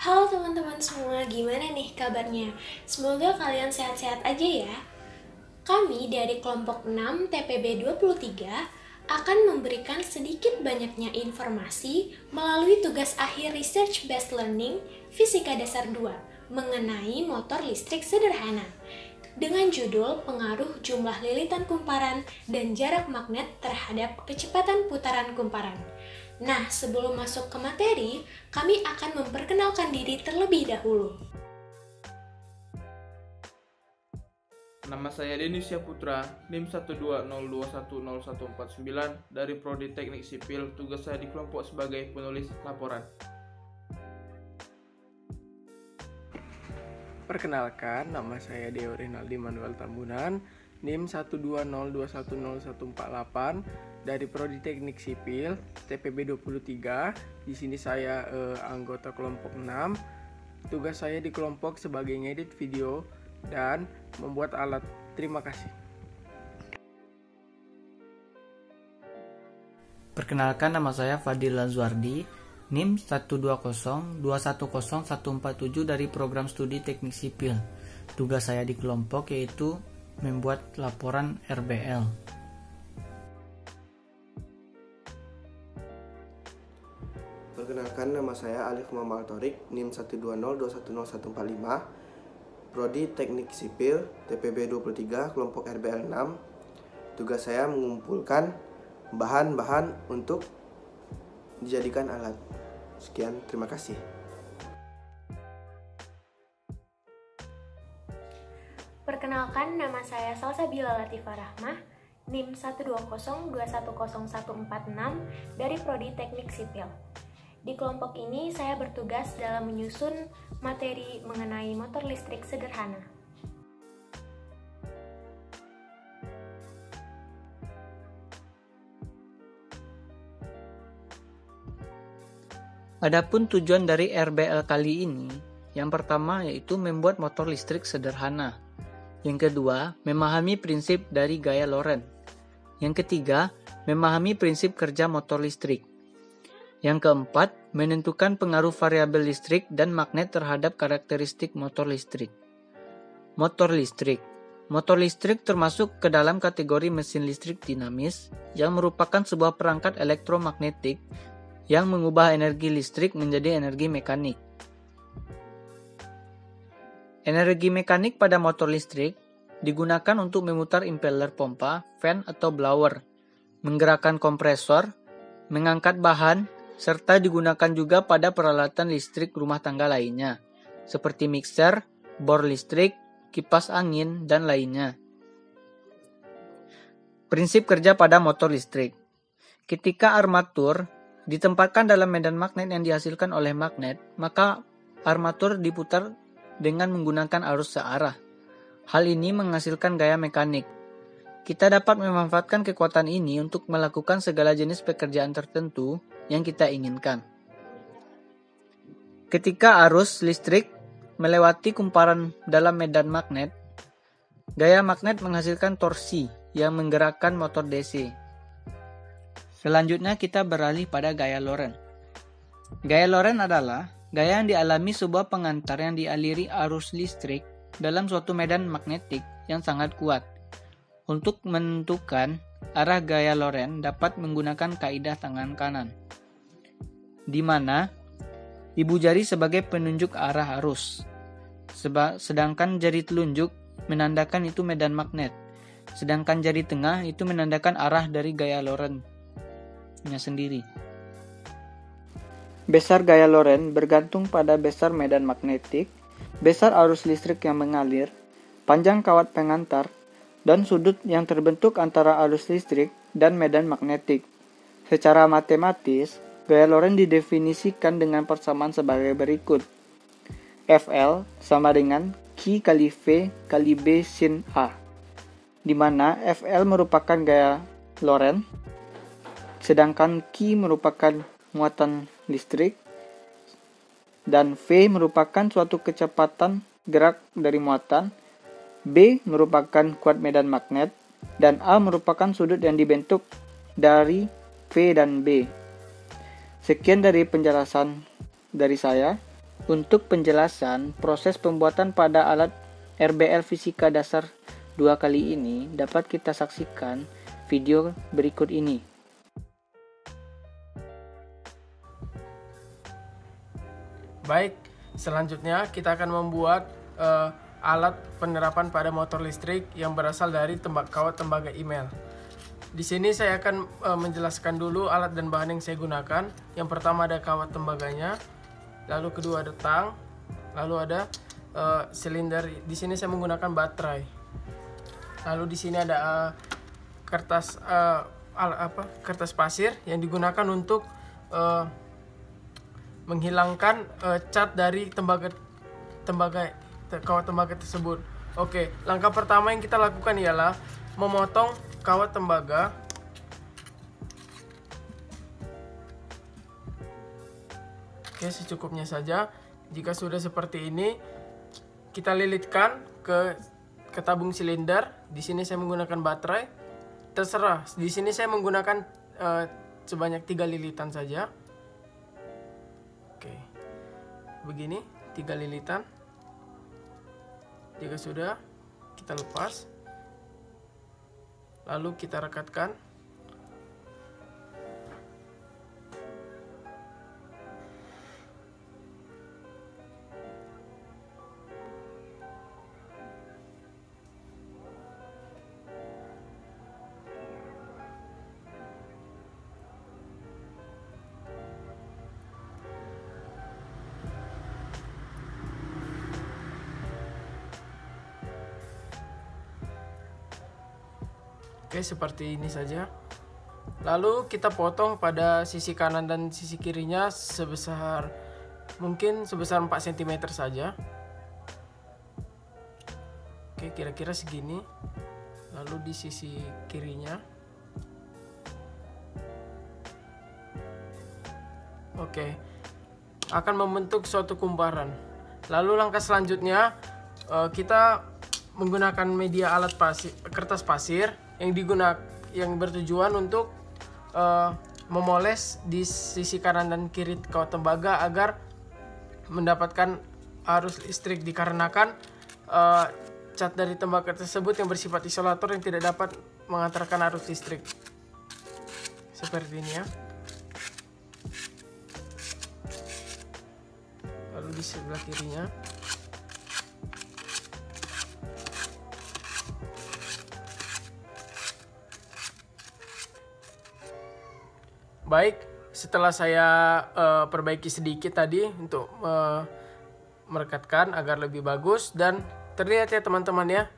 Halo teman-teman semua, gimana nih kabarnya? Semoga kalian sehat-sehat aja ya. Kami dari kelompok 6 TPB 23 akan memberikan sedikit banyaknya informasi melalui tugas akhir Research Based Learning Fisika Dasar 2 mengenai motor listrik sederhana dengan judul pengaruh jumlah lilitan kumparan dan jarak magnet terhadap kecepatan putaran kumparan. Nah, sebelum masuk ke materi, kami akan memperkenalkan diri terlebih dahulu. Nama saya Denis Putra, NIM 120210149 dari Prodi Teknik Sipil. Tugas saya di kelompok sebagai penulis laporan. Perkenalkan, nama saya Deo Rinaldi Manuel Tambunan, NIM 120210148 dari Prodi Teknik Sipil, TPB 23. Di sini saya anggota kelompok 6. Tugas saya di kelompok sebagai ngedit video dan membuat alat. Terima kasih. Perkenalkan, nama saya Fadil Lazwardi, NIM 120210147 dari Program Studi Teknik Sipil. Tugas saya di kelompok yaitu membuat laporan RBL. Perkenalkan, nama saya Alif Muhammad Torik, NIM 120210145, Prodi Teknik Sipil, TPB 23, kelompok RBL 6. Tugas saya mengumpulkan bahan-bahan untuk dijadikan alat. Sekian, terima kasih. Perkenalkan, nama saya Salsabila Latifah Rahmah, NIM 120210146 dari Prodi Teknik Sipil. Di kelompok ini saya bertugas dalam menyusun materi mengenai motor listrik sederhana. Adapun tujuan dari RBL kali ini, yang pertama yaitu membuat motor listrik sederhana. Yang kedua, memahami prinsip dari gaya Lorentz. Yang ketiga, memahami prinsip kerja motor listrik. Yang keempat, menentukan pengaruh variabel listrik dan magnet terhadap karakteristik motor listrik. Motor listrik. Motor listrik termasuk ke dalam kategori mesin listrik dinamis yang merupakan sebuah perangkat elektromagnetik yang mengubah energi listrik menjadi energi mekanik. Energi mekanik pada motor listrik digunakan untuk memutar impeller pompa, fan atau blower, menggerakkan kompresor, mengangkat bahan, serta digunakan juga pada peralatan listrik rumah tangga lainnya, seperti mixer, bor listrik, kipas angin, dan lainnya. Prinsip kerja pada motor listrik. Ketika armatur ditempatkan dalam medan magnet yang dihasilkan oleh magnet, maka armatur diputar dengan menggunakan arus searah. Hal ini menghasilkan gaya mekanik. Kita dapat memanfaatkan kekuatan ini untuk melakukan segala jenis pekerjaan tertentu yang kita inginkan. Ketika arus listrik melewati kumparan dalam medan magnet, gaya magnet menghasilkan torsi yang menggerakkan motor DC. Selanjutnya kita beralih pada gaya Lorentz. Gaya Lorentz adalah gaya yang dialami sebuah pengantar yang dialiri arus listrik dalam suatu medan magnetik yang sangat kuat. Untuk menentukan arah gaya Lorentz dapat menggunakan kaidah tangan kanan, di mana ibu jari sebagai penunjuk arah arus, sedangkan jari telunjuk menandakan itu medan magnet, sedangkan jari tengah itu menandakan arah dari gaya Lorentz-nya sendiri. Besar gaya Lorentz bergantung pada besar medan magnetik, besar arus listrik yang mengalir, panjang kawat pengantar, dan sudut yang terbentuk antara arus listrik dan medan magnetik. Secara matematis, gaya Lorentz didefinisikan dengan persamaan sebagai berikut. FL sama dengan Q kali V kali B sin A, di mana FL merupakan gaya Lorentz, sedangkan Q merupakan muatan listrik, dan V merupakan suatu kecepatan gerak dari muatan, B merupakan kuat medan magnet, dan A merupakan sudut yang dibentuk dari V dan B. Sekian dari penjelasan dari saya. Untuk penjelasan proses pembuatan pada alat RBL Fisika Dasar 2 kali ini dapat kita saksikan video berikut ini. Baik, selanjutnya kita akan membuat alat penerapan pada motor listrik yang berasal dari kawat tembaga email. Di sini saya akan menjelaskan dulu alat dan bahan yang saya gunakan. Yang pertama ada kawat tembaganya, lalu kedua ada tang, lalu ada silinder. Di sini saya menggunakan baterai. Lalu di sini ada kertas pasir yang digunakan untuk menghilangkan cat dari kawat tembaga tersebut. Oke, langkah pertama yang kita lakukan ialah memotong kawat tembaga. Oke, secukupnya saja. Jika sudah seperti ini, kita lilitkan ke tabung silinder. Di sini saya menggunakan baterai. Terserah. Di sini saya menggunakan sebanyak 3 lilitan saja. Oke, begini 3 lilitan. Jika sudah, kita lepas, lalu kita rekatkan. Oke, seperti ini saja. Lalu kita potong pada sisi kanan dan sisi kirinya sebesar 4 cm saja. Oke, kira-kira segini. Lalu di sisi kirinya. Oke, akan membentuk suatu kumparan. Lalu langkah selanjutnya kita menggunakan media kertas pasir yang bertujuan untuk memoles di sisi kanan dan kiri kawat tembaga agar mendapatkan arus listrik, dikarenakan cat dari tembaga tersebut yang bersifat isolator yang tidak dapat mengantarkan arus listrik. Seperti ini ya. Lalu di sebelah kirinya. Baik, setelah saya perbaiki sedikit tadi untuk merekatkan agar lebih bagus, dan terlihat ya teman-teman ya,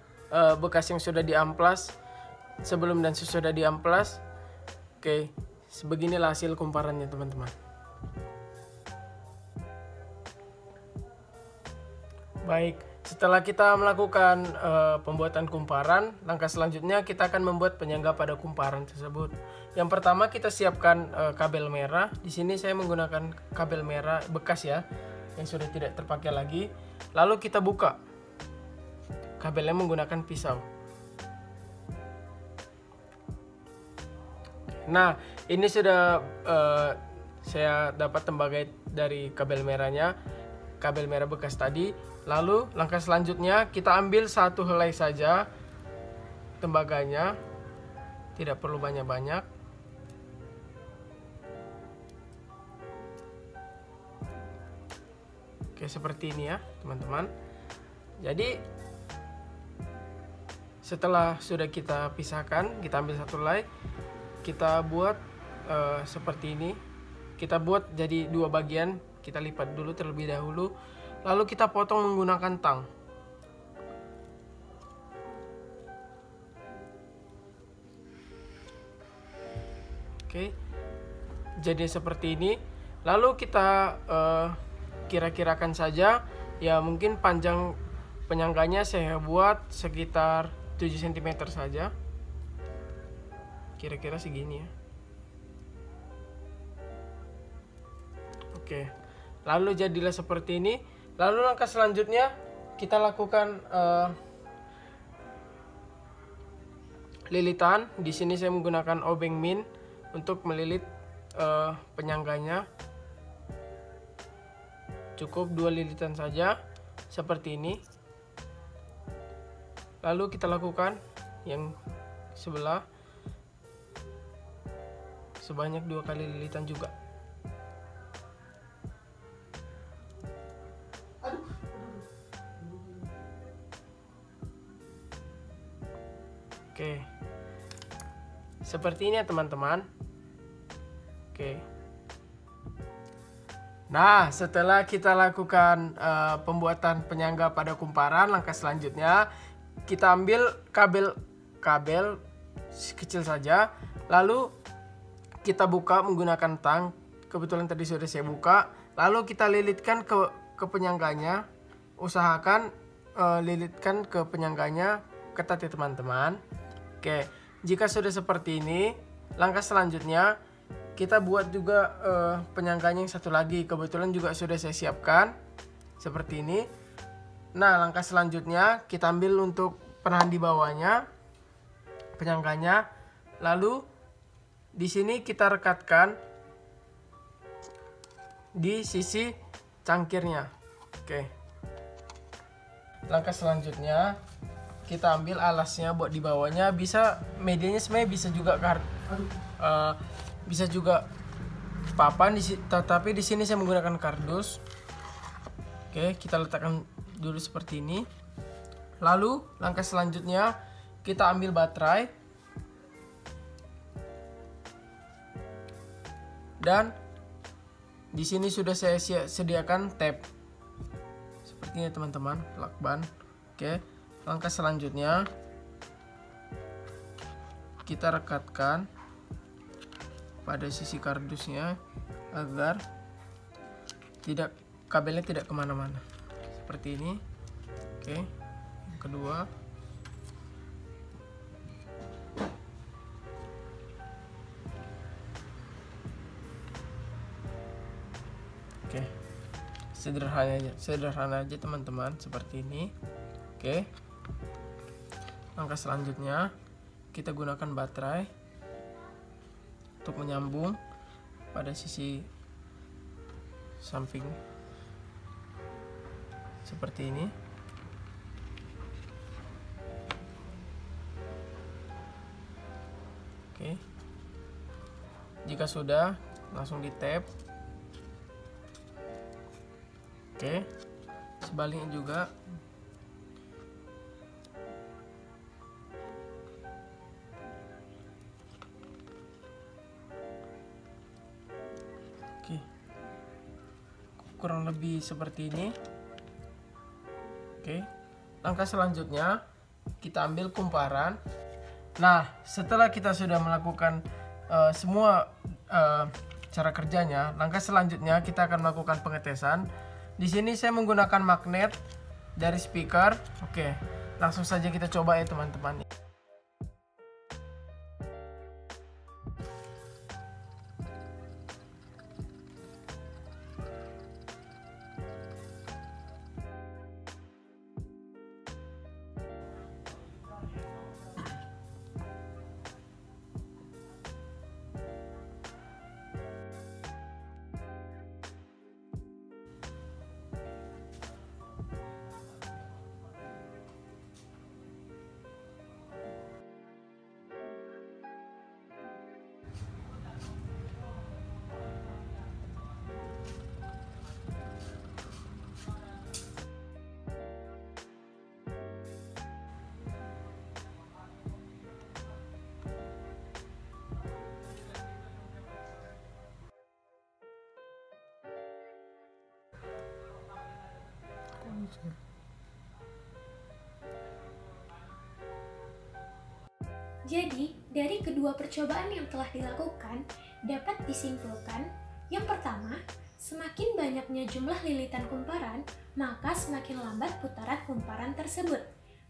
bekas yang sudah diamplas sebelum dan sesudah diamplas. Oke, sebeginilah hasil kumparannya teman-teman. Baik, setelah kita melakukan pembuatan kumparan, langkah selanjutnya kita akan membuat penyangga pada kumparan tersebut. Yang pertama kita siapkan kabel merah. Di sini saya menggunakan kabel merah bekas ya, yang sudah tidak terpakai lagi. Lalu kita buka kabelnya menggunakan pisau. Nah, ini sudah saya dapat tembaga dari kabel merahnya, kabel merah bekas tadi. Lalu langkah selanjutnya kita ambil satu helai saja tembaganya, tidak perlu banyak-banyak. Oke, seperti ini ya teman-teman. Jadi setelah sudah kita pisahkan, kita ambil satu helai, kita buat seperti ini. Kita buat jadi 2 bagian, kita lipat dulu terlebih dahulu. Lalu kita potong menggunakan tang. Oke, jadi seperti ini. Lalu kita kira-kirakan saja, ya mungkin panjang penyangganya saya buat sekitar 7 cm saja. Kira-kira segini ya. Oke, lalu jadilah seperti ini. Lalu langkah selanjutnya kita lakukan lilitan. Di sini saya menggunakan obeng min untuk melilit penyangganya. cukup 2 lilitan saja seperti ini. Lalu kita lakukan yang sebelah sebanyak 2 kali lilitan juga. Oke, seperti ini ya teman-teman. Oke. Nah, setelah kita lakukan pembuatan penyangga pada kumparan, langkah selanjutnya kita ambil kabel kecil saja, lalu kita buka menggunakan tang. Kebetulan tadi sudah saya buka. Lalu kita lilitkan ke penyangganya. Usahakan lilitkan ke penyangganya ketat ya teman-teman. Oke, jika sudah seperti ini, langkah selanjutnya kita buat juga penyangganya yang satu lagi. Kebetulan juga sudah saya siapkan seperti ini. Nah, langkah selanjutnya kita ambil untuk penahan di bawahnya penyangganya. Lalu di sini kita rekatkan di sisi cangkirnya. Oke. Langkah selanjutnya kita ambil alasnya buat di bawahnya. Bisa medianya sebenarnya bisa juga papan, tetapi di sini saya menggunakan kardus. Oke, kita letakkan dulu seperti ini. Lalu langkah selanjutnya kita ambil baterai dan di sini sudah saya sediakan tape seperti ini teman-teman, lakban. Oke, langkah selanjutnya kita rekatkan pada sisi kardusnya agar kabelnya tidak kemana-mana seperti ini. Oke, yang kedua oke, sederhana aja teman-teman seperti ini. Oke, langkah selanjutnya kita gunakan baterai untuk menyambung pada sisi samping seperti ini. Oke, jika sudah langsung di tap. Oke, sebaliknya juga. Oke, kurang lebih seperti ini. Oke, langkah selanjutnya kita ambil kumparan. Nah, setelah kita sudah melakukan semua cara kerjanya, langkah selanjutnya kita akan melakukan pengetesan. Di sini saya menggunakan magnet dari speaker. Oke, langsung saja kita coba ya teman-teman. Jadi, dari kedua percobaan yang telah dilakukan, dapat disimpulkan, yang pertama, semakin banyaknya jumlah lilitan kumparan, maka semakin lambat putaran kumparan tersebut.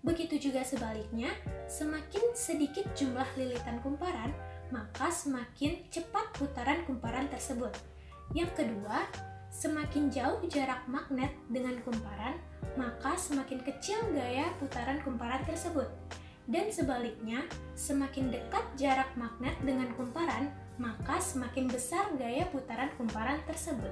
Begitu juga sebaliknya, semakin sedikit jumlah lilitan kumparan, maka semakin cepat putaran kumparan tersebut. Yang kedua, semakin jauh jarak magnet dengan kumparan, maka semakin kecil gaya putaran kumparan tersebut. Dan sebaliknya, semakin dekat jarak magnet dengan kumparan, maka semakin besar gaya putaran kumparan tersebut.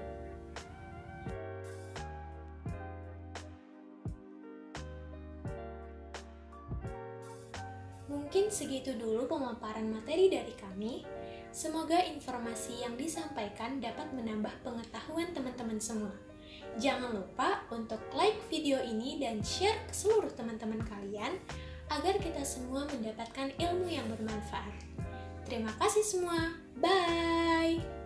Mungkin segitu dulu pemaparan materi dari kami. Semoga informasi yang disampaikan dapat menambah pengetahuan teman-teman semua. Jangan lupa untuk like video ini dan share ke seluruh teman-teman kalian agar kita semua mendapatkan ilmu yang bermanfaat. Terima kasih semua. Bye!